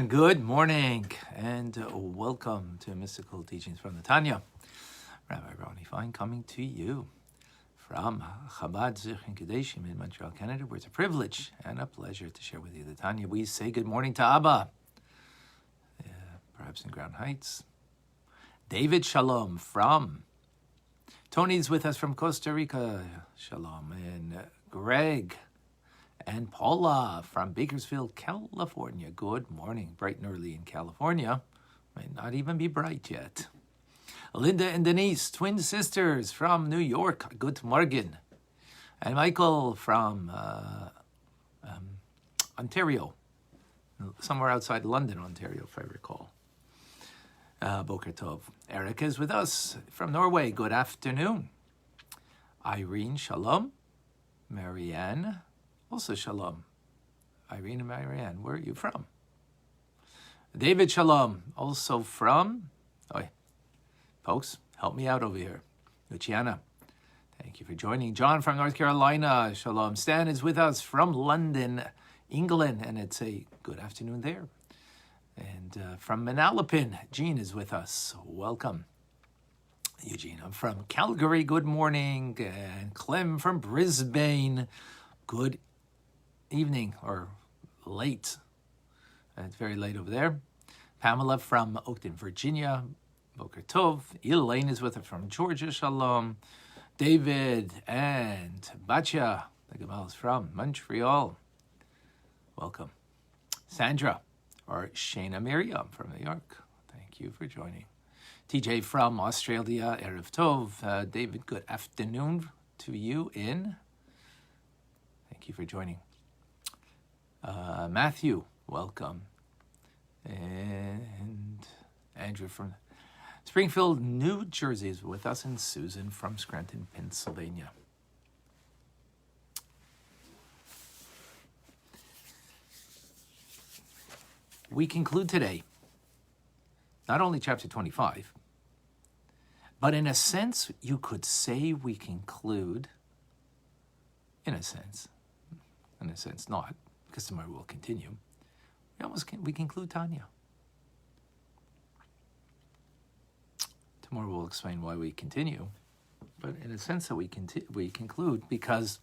Good morning and welcome to Mystical Teachings from the Tanya. Rabbi Ronnie Fine coming to you from Chabad Zich and Kadeshim in Montreal, Canada, where it's a privilege and a pleasure to share with you the Tanya. We say good morning to Abba, perhaps in Crown Heights. David Shalom from, Tony's with us from Costa Rica, Shalom, and Greg and Paula from Bakersfield, California. Good morning, bright and early in California. Might not even be bright yet. Linda and Denise, twin sisters from New York. Good morning. And Michael from Ontario, somewhere outside London, Ontario, if I recall. Boker Tov. Eric is with us from Norway. Good afternoon. Irene, Shalom. Marianne, also Shalom. Irene and Marianne, where are you from? David Shalom, also from, folks, help me out over here. Luciana, thank you for joining. John from North Carolina, Shalom. Stan is with us from London, England, and it's a good afternoon there. And from Manalapan, Jean is with us. Welcome. Eugene, I'm from Calgary, good morning. And Clem from Brisbane, good evening, or late. It's very late over there. Pamela from Oakton, Virginia. Boker Tov. Elaine is with us from Georgia. Shalom. David and Batya. The Gamal is from Montreal. Welcome. Sandra, or Shana Miriam from New York. Thank you for joining. TJ from Australia. Erev Tov. David, good afternoon to you in. Thank you for joining. Matthew, welcome. And Andrew from Springfield, New Jersey is with us, and Susan from Scranton, Pennsylvania. We conclude today not only chapter 25, but in a sense, you could say we conclude, in a sense not, because tomorrow we'll continue. We conclude Tanya. Tomorrow we'll explain why we continue, but in a sense that we conclude because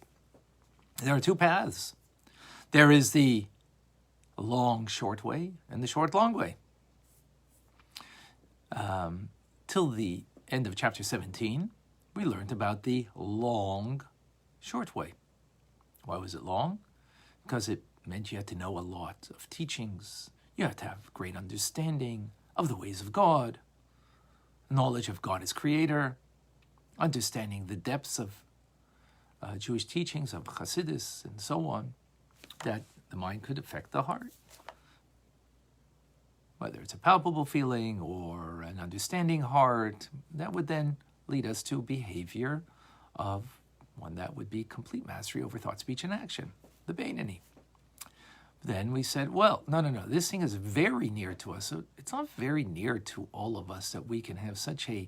there are two paths. There is the long, short way and the short, long way. Till the end of chapter 17, we learned about the long, short way. Why was it long? Because it meant you had to know a lot of teachings. You had to have great understanding of the ways of God, knowledge of God as creator, understanding the depths of Jewish teachings, of Hasidus, and so on, that the mind could affect the heart. Whether it's a palpable feeling or an understanding heart, that would then lead us to behavior of one that would be complete mastery over thought, speech, and action, the Beinani. Then we said, well, no, this thing is very near to us. So it's not very near to all of us that we can have such a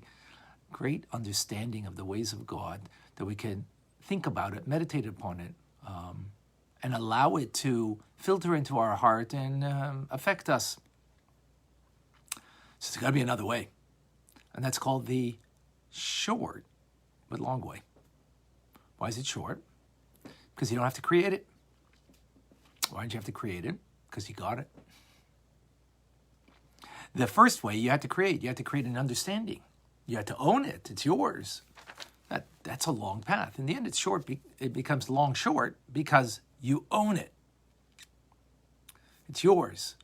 great understanding of the ways of God that we can think about it, meditate upon it, and allow it to filter into our heart and affect us. So there's got to be another way. And that's called the short but long way. Why is it short? Because you don't have to create it. Why didn't you have to create it? Because you got it. The first way you had to create. You had to create an understanding. You had to own it. It's yours. That's a long path. In the end, it's short. It becomes long short because you own it. It's yours.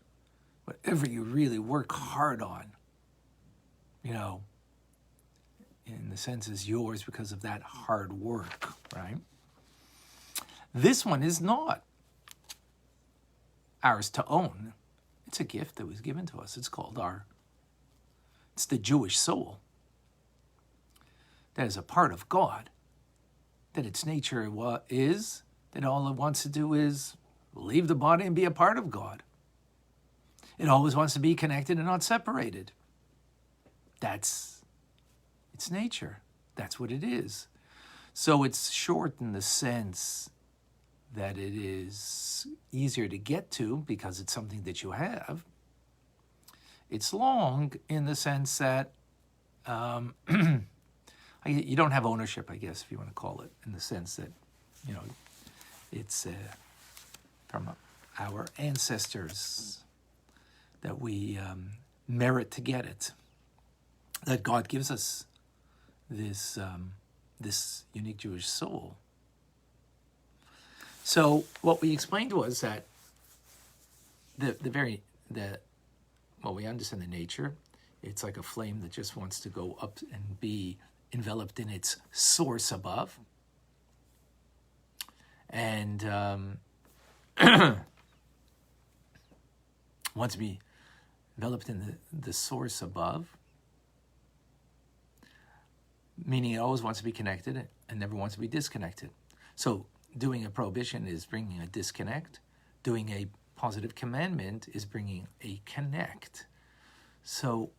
Whatever you really work hard on, in the sense is yours because of that hard work, right? This one is not ours to own. It's a gift that was given to us. It's the Jewish soul. That is a part of God. That its nature is that all it wants to do is leave the body and be a part of God. It always wants to be connected and not separated. That's its nature. That's what it is. So it's short in the sense that it is easier to get to because it's something that you have. It's long in the sense that you don't have ownership, I guess, if you want to call it, in the sense that, it's from our ancestors that we merit to get it, that God gives us this unique Jewish soul. So what we explained was that we understand the nature. It's like a flame that just wants to go up and be enveloped in its source above. And wants to be enveloped in the source above, meaning it always wants to be connected and never wants to be disconnected. So doing a prohibition is bringing a disconnect. Doing a positive commandment is bringing a connect. So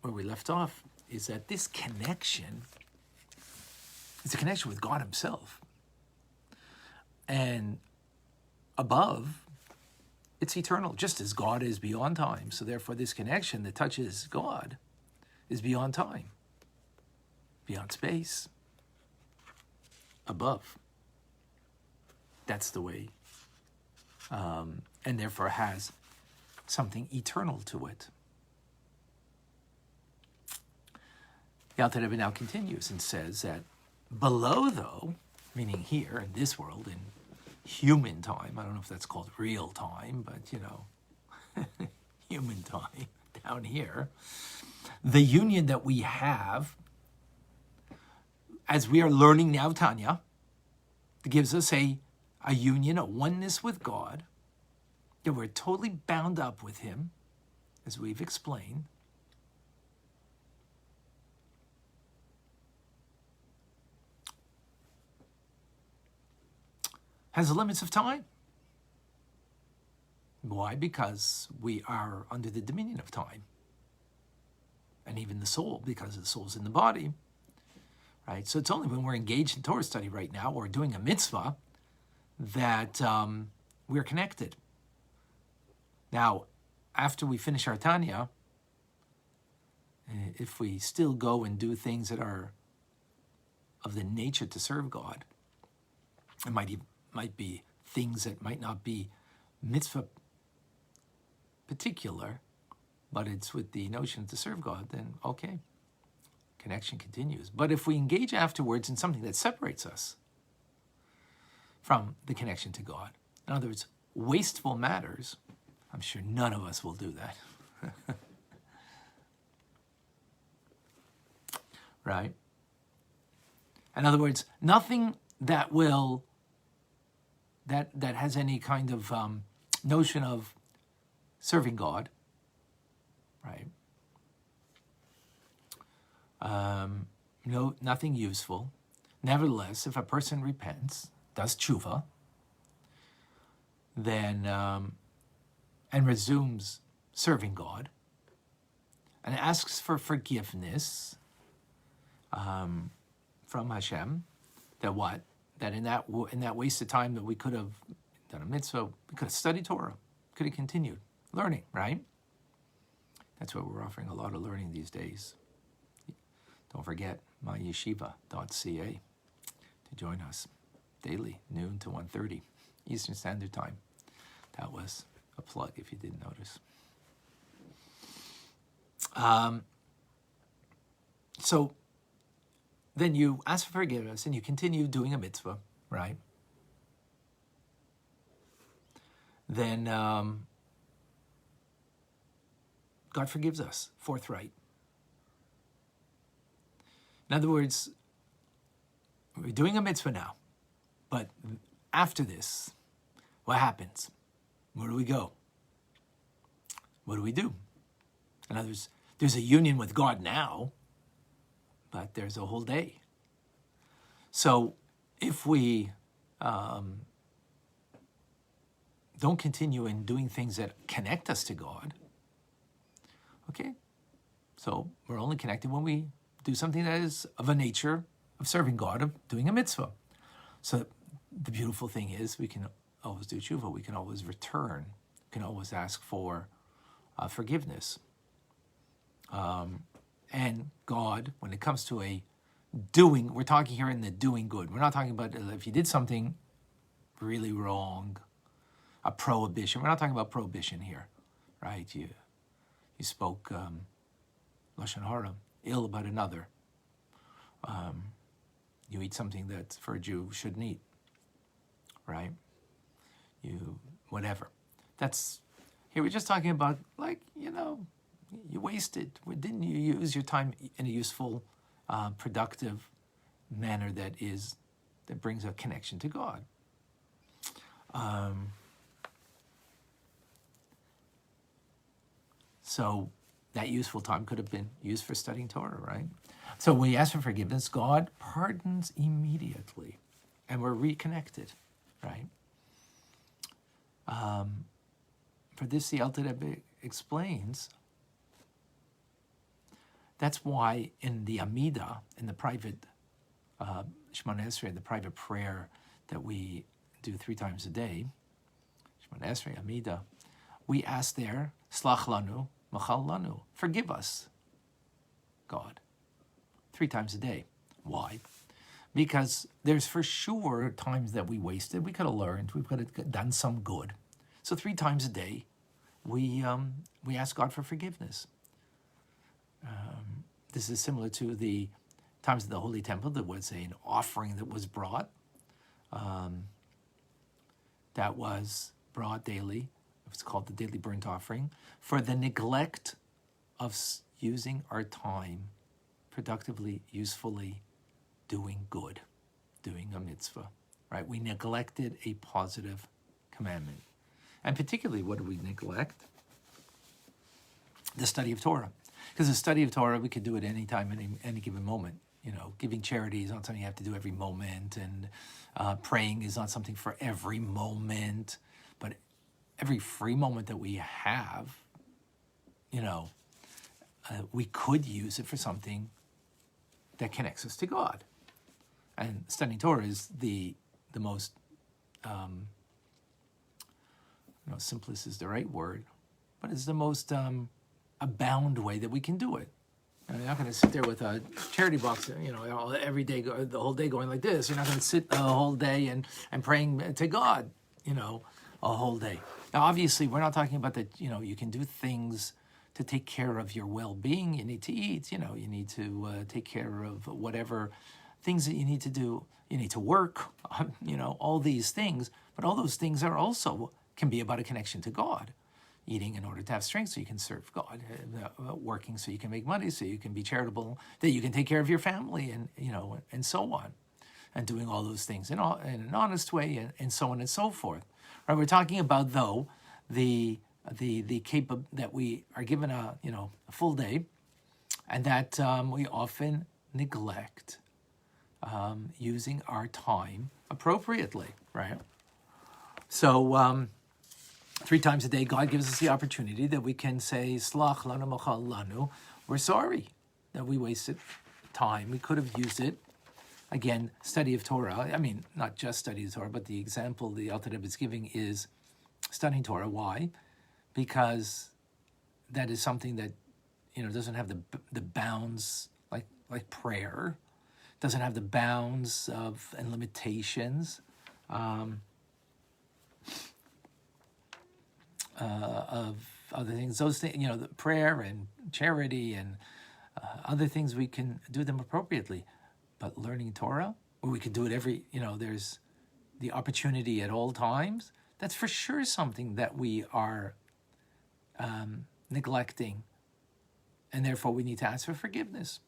where we left off is that this connection is a connection with God himself. And above, it's eternal, just as God is beyond time. So therefore, this connection that touches God is beyond time, beyond space, above. That's the way, and therefore has something eternal to it. The Alter Rebbe now continues and says that below, though, meaning here in this world, in human time, I don't know if that's called real time, but human time down here, the union that we have, as we are learning now Tanya, gives us a union, a oneness with God, that we're totally bound up with him, as we've explained. Has the limits of time. Why? Because we are under the dominion of time. And even the soul, because the soul's in the body. Right? So it's only when we're engaged in Torah study right now, or doing a mitzvah, that we're connected. Now, after we finish our Tanya, if we still go and do things that are of the nature to serve God, it might be things that might not be mitzvah particular, but it's with the notion to serve God, then okay, connection continues. But if we engage afterwards in something that separates us from the connection to God, in other words, wasteful matters, I'm sure none of us will do that. Right? In other words, nothing that will that has any kind of notion of serving God, right? No, nothing useful. Nevertheless, if a person repents, does tshuva, then and resumes serving God, and asks for forgiveness from Hashem, that in that waste of time that we could have done a mitzvah, we could have studied Torah, could have continued learning, right? That's what we're offering, a lot of learning these days. Don't forget myyeshiva.ca to join us daily, noon to 1:30 Eastern Standard Time. That was a plug if you didn't notice. So then you ask for forgiveness and you continue doing a mitzvah, right? Then God forgives us forthright. In other words, we're doing a mitzvah now, but after this, what happens? Where do we go? What do we do? In other words, there's a union with God now, but there's a whole day. So if we don't continue in doing things that connect us to God, okay, so we're only connected when we do something that is of a nature of serving God, of doing a mitzvah. So the beautiful thing is we can always do tshuva, we can always return, we can always ask for forgiveness. And God, when it comes to a doing, we're talking here in the doing good. We're not talking about if you did something really wrong, a prohibition. We're not talking about prohibition here, right? You spoke lashon hara, ill about another. You eat something that for a Jew shouldn't eat, right? Whatever. That's, here we're just talking about, like, you wasted. Didn't you use your time in a useful, productive manner that brings a connection to God? So that useful time could have been used for studying Torah, right? So when we ask for forgiveness, God pardons immediately, and we're reconnected, right? For this, the Alter Rebbe explains, that's why in the Amidah, in the private Shema Esrei, the private prayer that we do 3 times a day, Shema Esrei, Amidah, we ask there, Slach lanu, Machal lanu, forgive us, God, 3 times a day. Why? Because there's for sure times that we wasted. We could have learned. We could have done some good. So 3 times a day, we ask God for forgiveness. This is similar to the times of the Holy Temple. There was an offering that was brought. That was brought daily. It's called the daily burnt offering, for the neglect of using our time productively, usefully, doing good, doing a mitzvah, right? We neglected a positive commandment. And particularly, what do we neglect? The study of Torah. Because the study of Torah, we could do it any time, any given moment. Giving charity is not something you have to do every moment, and praying is not something for every moment. But every free moment that we have, we could use it for something that connects us to God. And studying Torah is the most, simplest is the right word, but it's the most abound way that we can do it. You're not going to sit there with a charity box, every day, the whole day going like this. You're not going to sit a whole day and praying to God, a whole day. Now, obviously, we're not talking about that, you can do things to take care of your well-being. You need to eat, you need to take care of whatever things that you need to do. You need to work, all these things. But all those things can be about a connection to God. Eating in order to have strength so you can serve God. Working so you can make money, so you can be charitable, that you can take care of your family, and so on. And doing all those things in an honest way, and so on and so forth. Right, we're talking about, though, the that we are given a full day, and that we often neglect using our time appropriately, right? So 3 times a day, God gives us the opportunity that we can say, Slach lanu machal lanu. We're sorry that we wasted time. We could have used it. Again, study of Torah. I mean, not just study of Torah, but the example the Alter Rebbe is giving is studying Torah. Why? Because that is something that doesn't have the bounds like prayer, doesn't have the bounds and limitations of other things. Those things, the prayer and charity and other things, we can do them appropriately. But learning Torah, where we can do it there's the opportunity at all times, that's for sure something that we are neglecting, and therefore we need to ask for forgiveness.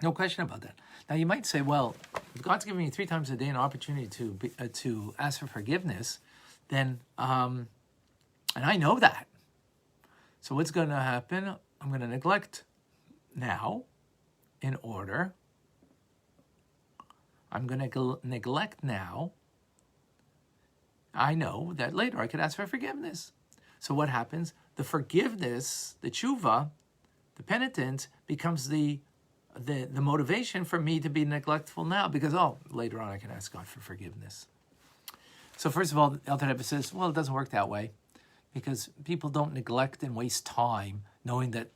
No question about that. Now you might say, well, if God's giving me 3 times a day an opportunity to ask for forgiveness, then, and I know that. So what's going to happen? I'm going to neglect now in order. I'm going to neglect now. I know that later I could ask for forgiveness. So what happens? The forgiveness, the tshuva, the penitence becomes the motivation for me to be neglectful now because, later on I can ask God for forgiveness. So first of all, the Alter Rebbe says, well, it doesn't work that way because people don't neglect and waste time knowing that,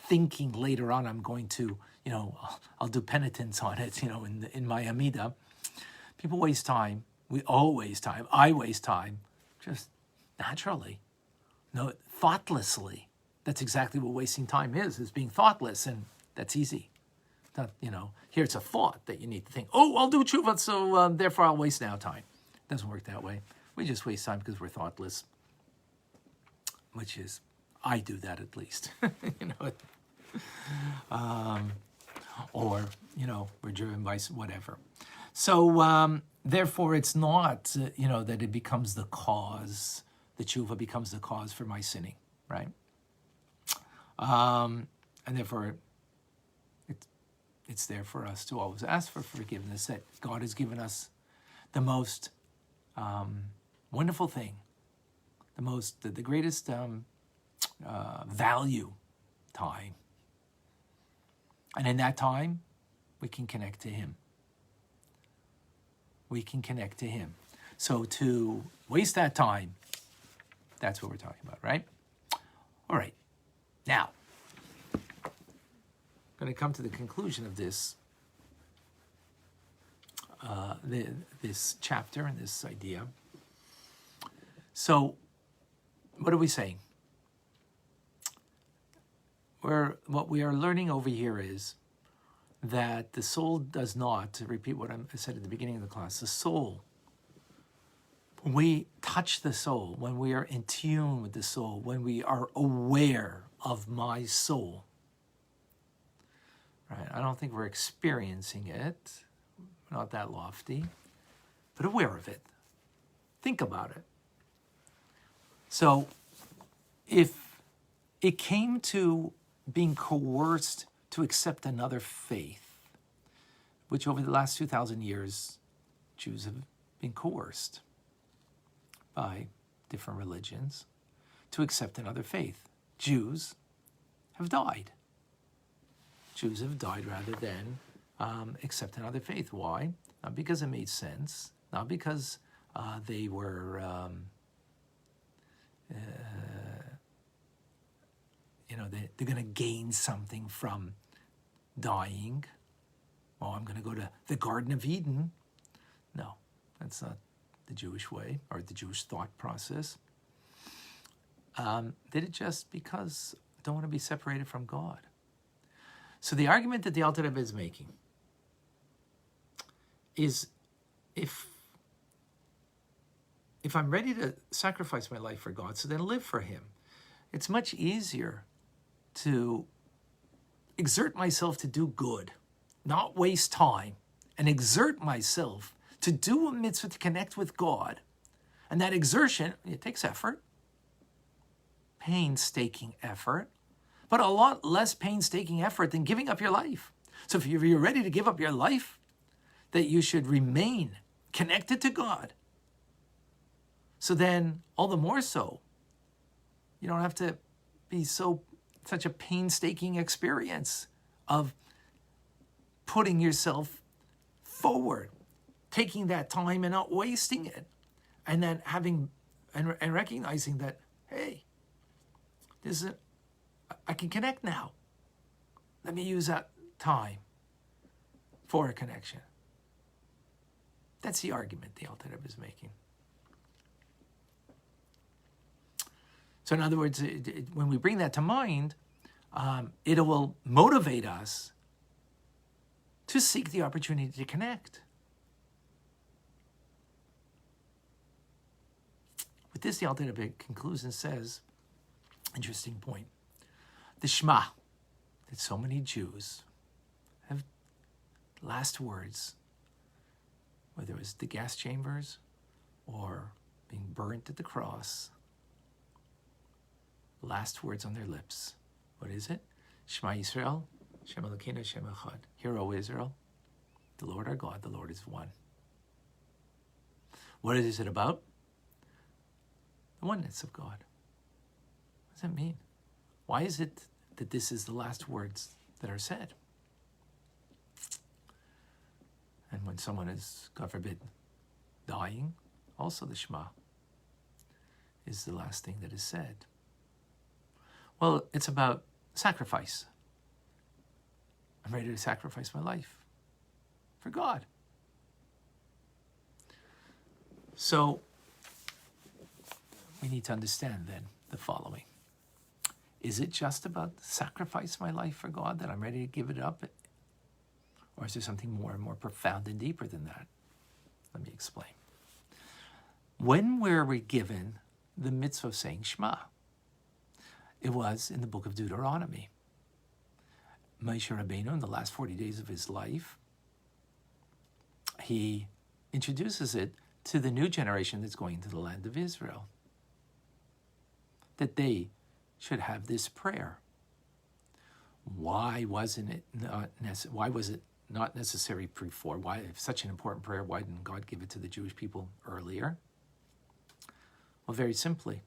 thinking later on I'm going to, I'll do penitence on it, in my Amida. People waste time. We all waste time. I waste time just naturally. No, thoughtlessly. That's exactly what wasting time is being thoughtless, and that's easy. Not, here it's a thought that you need to think, I'll do tshuva, so therefore I'll waste now time. It doesn't work that way. We just waste time because we're thoughtless, which is, I do that at least. Or, we're driven by whatever. So, therefore, it's not, that it becomes the cause, the tshuva becomes the cause for my sinning, right? And therefore, it's there for us to always ask for forgiveness, that God has given us the most wonderful thing, the greatest value, time. And in that time, we can connect to Him. We can connect to Him. So to waste that time, that's what we're talking about, right? All right. Now, I'm going to come to the conclusion of this this chapter and this idea. So, what are we saying? What we are learning over here is that the soul does not, to repeat what I said at the beginning of the class, the soul, when we touch the soul, when we are in tune with the soul, when we are aware of my soul, right? I don't think we're experiencing it, not that lofty, but aware of it. Think about it. So, if it came to being coerced to accept another faith, which over the last 2,000 years, Jews have been coerced by different religions to accept another faith. Jews have died. Jews have died rather than accept another faith. Why? Not because it made sense, not because they were they're going to gain something from dying. I'm going to go to the Garden of Eden. No, that's not the Jewish way or the Jewish thought process. Did it just because I don't want to be separated from God. So the argument that the Alter Rebbe is making is if I'm ready to sacrifice my life for God, so then live for Him, it's much easier to exert myself to do good, not waste time, and exert myself to do a mitzvah to connect with God. And that exertion, it takes effort, painstaking effort, but a lot less painstaking effort than giving up your life. So if you're ready to give up your life, that you should remain connected to God. So then, all the more so, you don't have to be such a painstaking experience of putting yourself forward, taking that time and not wasting it, and then having and recognizing that, hey, I can connect now. Let me use that time for a connection. That's the argument the Alter Rebbe is making. So in other words, when we bring that to mind, it will motivate us to seek the opportunity to connect. With this, the Alter Rebbe concludes and says, interesting point, the Shema that so many Jews last words, whether it was the gas chambers or being burnt at the cross, last words on their lips. What is it? Shema Yisrael, Shem Elokeinu, Shem Echad. Hear, O Israel, the Lord our God, the Lord is one. What is it about? The oneness of God. What does that mean? Why is it that this is the last words that are said? And when someone is, God forbid, dying, also the Shema is the last thing that is said. Well, it's about sacrifice. I'm ready to sacrifice my life for God. So we need to understand then the following. Is it just about sacrifice my life for God, that I'm ready to give it up? Or is there something more and more profound and deeper than that? Let me explain. When were we given the mitzvah of saying Shema? It was in the book of Deuteronomy. Moshe Rabbeinu, in the last 40 days of his life, he introduces it to the new generation that's going into the land of Israel, that they should have this prayer. Why was it not necessary before? Why, if such an important prayer, why didn't God give it to the Jewish people earlier? Well, very simply,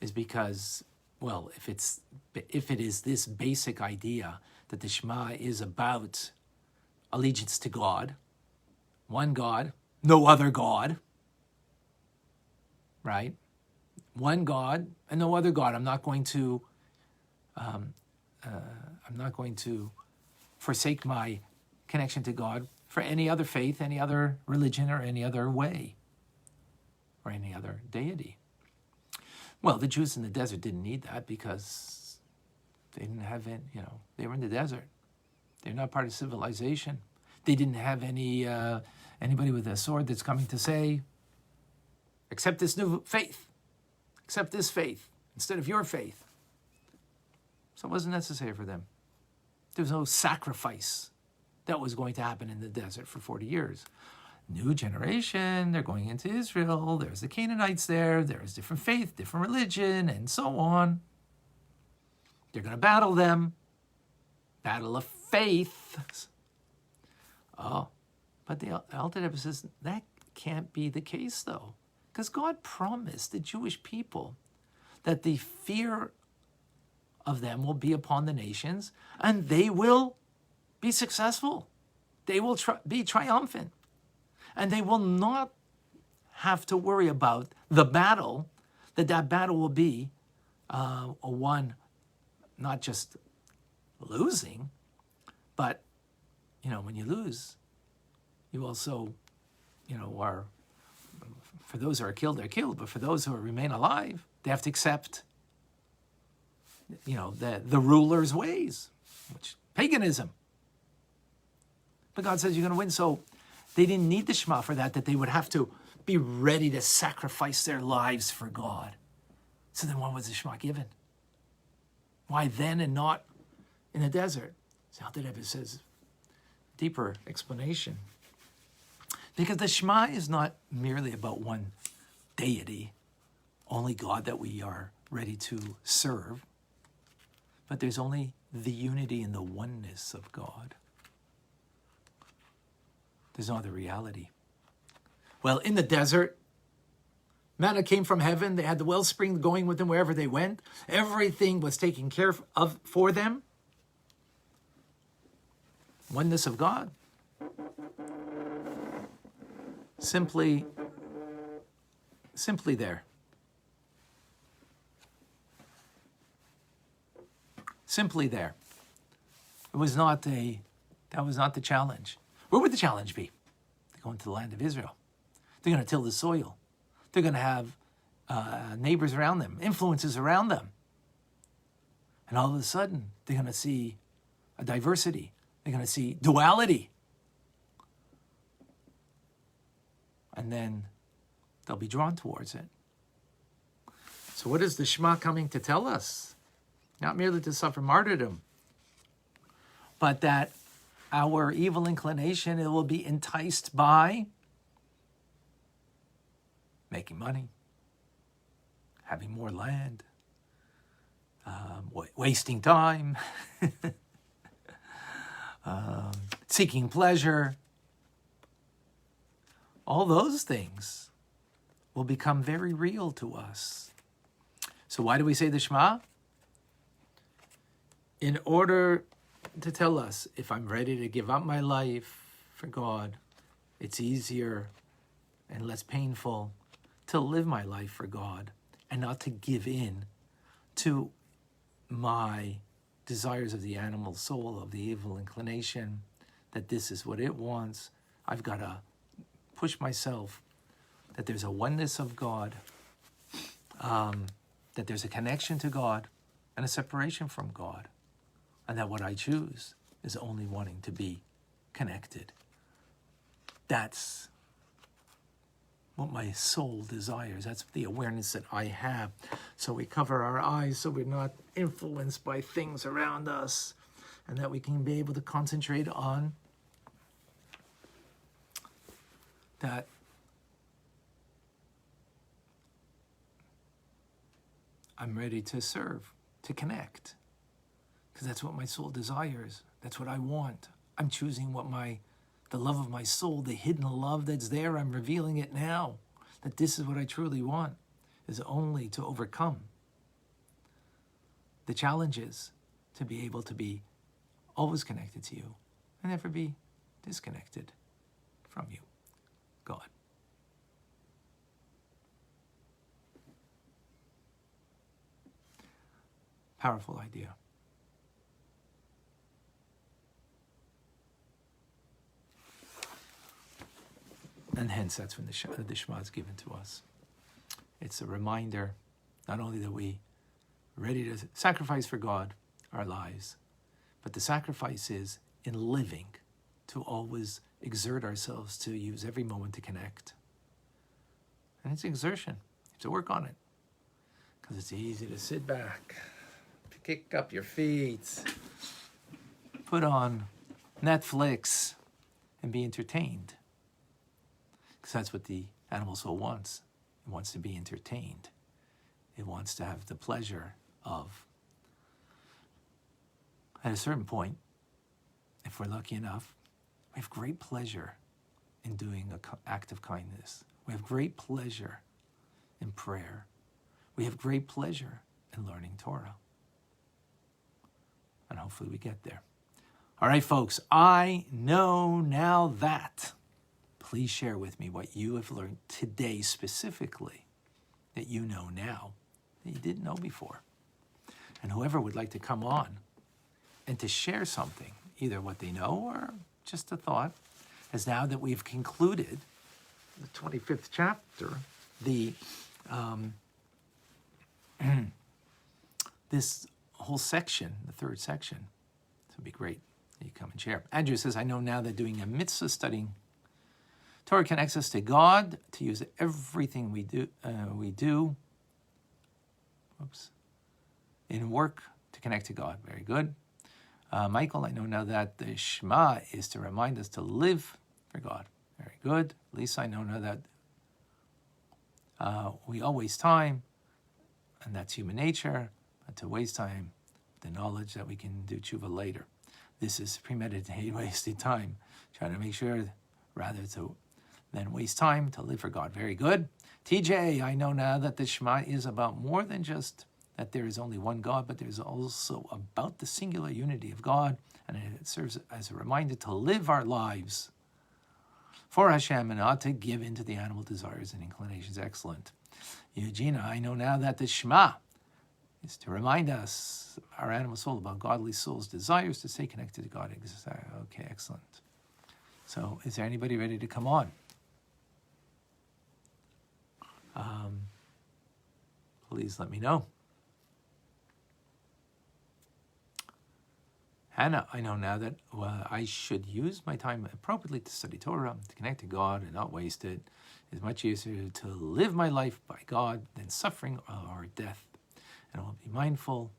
is because, well, if it is this basic idea that the Shema is about allegiance to God, one God, no other God, right? One God and no other God. I'm not going to forsake my connection to God for any other faith, any other religion, or any other way, or any other deity. Well, the Jews in the desert didn't need that because they didn't have any, they were in the desert. They're not part of civilization. They didn't have anybody with a sword that's coming to say, accept this new faith, accept this faith instead of your faith. So it wasn't necessary for them. There was no sacrifice that was going to happen in the desert for 40 years. New generation, they're going into Israel, there's the Canaanites there's different faith, different religion, and so on. They're going to battle them. Battle of faith. Oh, but the Alter Rebbe says that can't be the case, though, because God promised the Jewish people that the fear of them will be upon the nations, and they will be successful. They will be triumphant. And they will not have to worry about the battle, that battle will be a one, not just losing, but, when you lose, you also, are, for those who are killed, they're killed, but for those who remain alive, they have to accept, the ruler's ways, which paganism. But God says you're going to win, so they didn't need the Shema for that they would have to be ready to sacrifice their lives for God. So then why was the Shema given? Why then and not in the desert? So Alter Rebbe says, deeper explanation. Because the Shema is not merely about one deity, only God that we are ready to serve, but there's only the unity and the oneness of God. There's no other reality. Well, in the desert, manna came from heaven. They had the wellspring going with them wherever they went. Everything was taken care of for them. Oneness of God. Simply there. Simply there. That was not the challenge. Where would the challenge be? They go into the land of Israel. They're going to till the soil. They're going to have neighbors around them, influences around them. And all of a sudden, they're going to see a diversity. They're going to see duality. And then they'll be drawn towards it. So what is the Shema coming to tell us? Not merely to suffer martyrdom, but that our evil inclination, it will be enticed by making money, having more land, wasting time, seeking pleasure. All those things will become very real to us. So why do we say the Shema? In order to tell us, if I'm ready to give up my life for God, it's easier and less painful to live my life for God and not to give in to my desires of the animal soul, of the evil inclination, that this is what it wants. I've got to push myself, that there's a oneness of God, that there's a connection to God and a separation from God, and that what I choose is only wanting to be connected. That's what my soul desires. That's the awareness that I have. So we cover our eyes so we're not influenced by things around us, and that we can be able to concentrate on that I'm ready to serve, to connect, because that's what my soul desires. That's what I want. I'm choosing what the love of my soul, the hidden love that's there, I'm revealing it now, that this is what I truly want, is only to overcome the challenges, to be able to be always connected to you and never be disconnected from you, God. Powerful idea. And hence, that's when the Shema is given to us. It's a reminder, not only that we are ready to sacrifice for God our lives, but the sacrifice is in living, to always exert ourselves, to use every moment to connect. And it's exertion. You have to work on it. Because it's easy to sit back, to kick up your feet, put on Netflix, and be entertained. Because that's what the animal soul wants. It wants to be entertained. It wants to have the pleasure of, at a certain point, if we're lucky enough, we have great pleasure in doing an act of kindness. We have great pleasure in prayer. We have great pleasure in learning Torah. And hopefully we get there. All right, folks, I know now that. Please share with me what you have learned today specifically, that you know now, that you didn't know before. And whoever would like to come on and to share something, either what they know or just a thought, as now that we've concluded the 25th chapter, this whole section, the third section, so it'd be great that you come and share. Andrew says, I know now that doing a mitzvah studying Torah connects us to God, to use everything we do in work to connect to God. Very good. Michael, I know now that the Shema is to remind us to live for God. Very good. Lisa, I know now that we all waste time, and that's human nature, but to waste time, the knowledge that we can do tshuva later. This is premeditated wasted time. Try to make sure rather than waste time to live for God. Very good. TJ, I know now that the Shema is about more than just that there is only one God, but there's also about the singular unity of God, and it serves as a reminder to live our lives for Hashem and not to give in to the animal desires and inclinations. Excellent. Eugenia, I know now that the Shema is to remind us, our animal soul, about godly soul's desires to stay connected to God. Okay, excellent. So is there anybody ready to come on? Please let me know. Hannah, I know now that I should use my time appropriately to study Torah, to connect to God and not waste it. It's much easier to live my life by God than suffering or death. And I will be mindful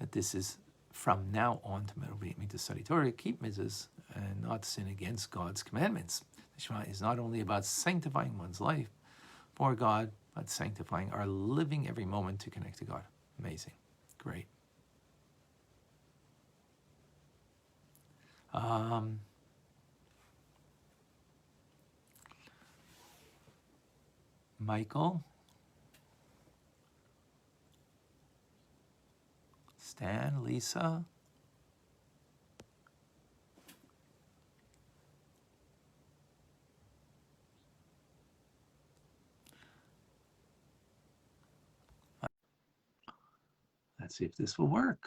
that this is from now on to motivate me to study Torah, keep mitzvahs, and not sin against God's commandments. The Shema is not only about sanctifying one's life for God, but sanctifying our living every moment to connect to God. Amazing. Great. Michael, Stan, Lisa. Let's see if this will work.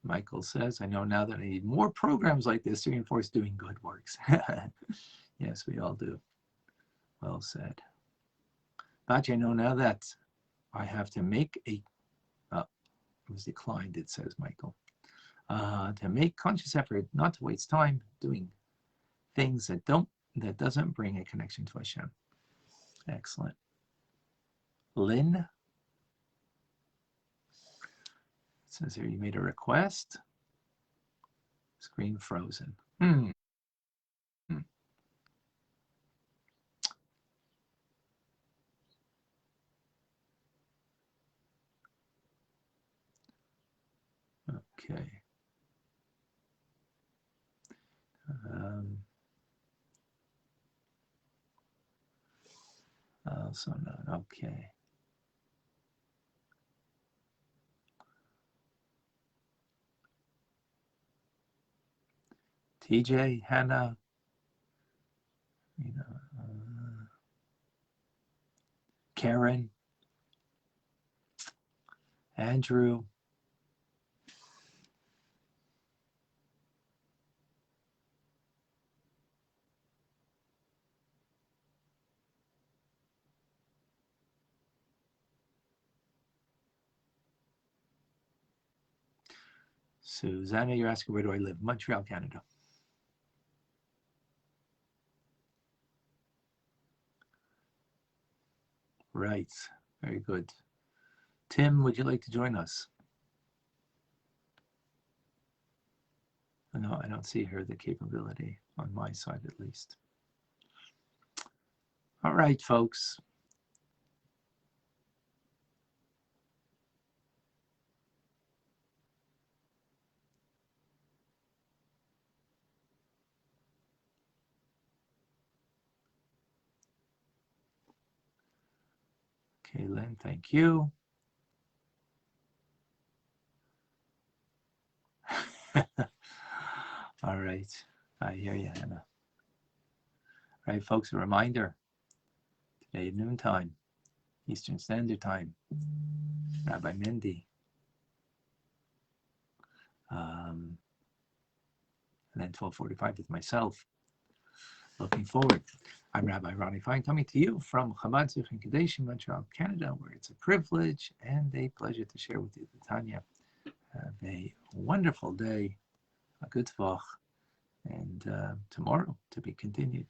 Michael says, I know now that I need more programs like this to reinforce doing good works. Yes, we all do. Well said. But I know now that I have to make a, it was declined, it says Michael, to make conscious effort not to waste time doing things that doesn't bring a connection to Hashem. Excellent. Lynn says here you made a request. Screen frozen. Okay. So not okay. TJ, Hannah, Karen, Andrew, Susanna, you're asking where do I live? Montreal, Canada. Right, very good. Tim, would you like to join us? No, I don't see her the capability on my side at least. All right, folks. Okay, Lynn, thank you. All right, I hear you, Hannah. All right, folks, a reminder, today at noontime, Eastern Standard Time, Rabbi Mindy, and then 12:45 with myself. Looking forward. I'm Rabbi Ronnie Fine, coming to you from Chabad Zichron Kadesh in Montreal, Canada, where it's a privilege and a pleasure to share with you the Tanya. Have a wonderful day, a good tvach, and tomorrow to be continued.